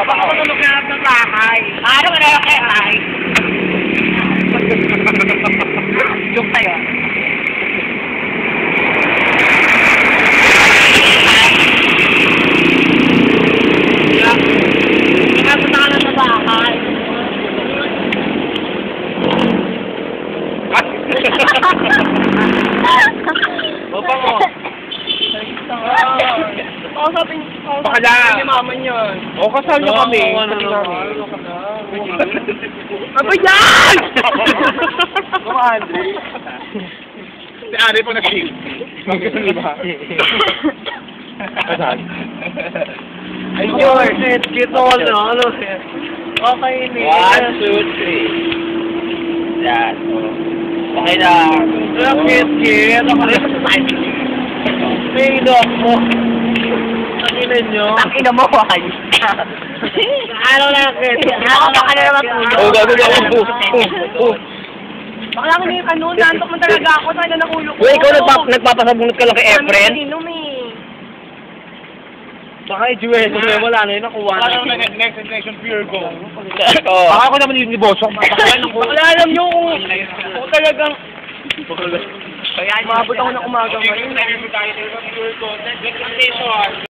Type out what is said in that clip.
Baka matulog na lang sa bahay. Ano ka na lang kaya tayo? Joke tayo. Punta ka na sa bahay. Baba mo. Baka lang. Ni mama niyo. O, kasal niyo kami. Ano ba yan? Baka, Andre. Si Ari po nag-shield. Magkasal ba? Kasal? Ayun. Kito ko na. Ano? Okay ni. 1, 2, 3. Yan. Okay na. Kit. Ako rin sa side. May dog mo. Tanginan nyo. Tangina mo, ay. Ano na, Kit? Baka ka na naman tulog. Oo, gagawin ako. Baka lang yung ano, nantok mo talaga ako. Sana nakulog ko. Uy, ikaw nagpapasabunot ka lang kay Efren? Inom eh. Baka i-duel. Wala na yun. Nakuha na. Parang next generation pure gold. Baka ako naman yung Bosok. Wala alam nyo kung talagang... Kaya umabot ako ng umaga ngayon. Next generation pure gold. Next generation.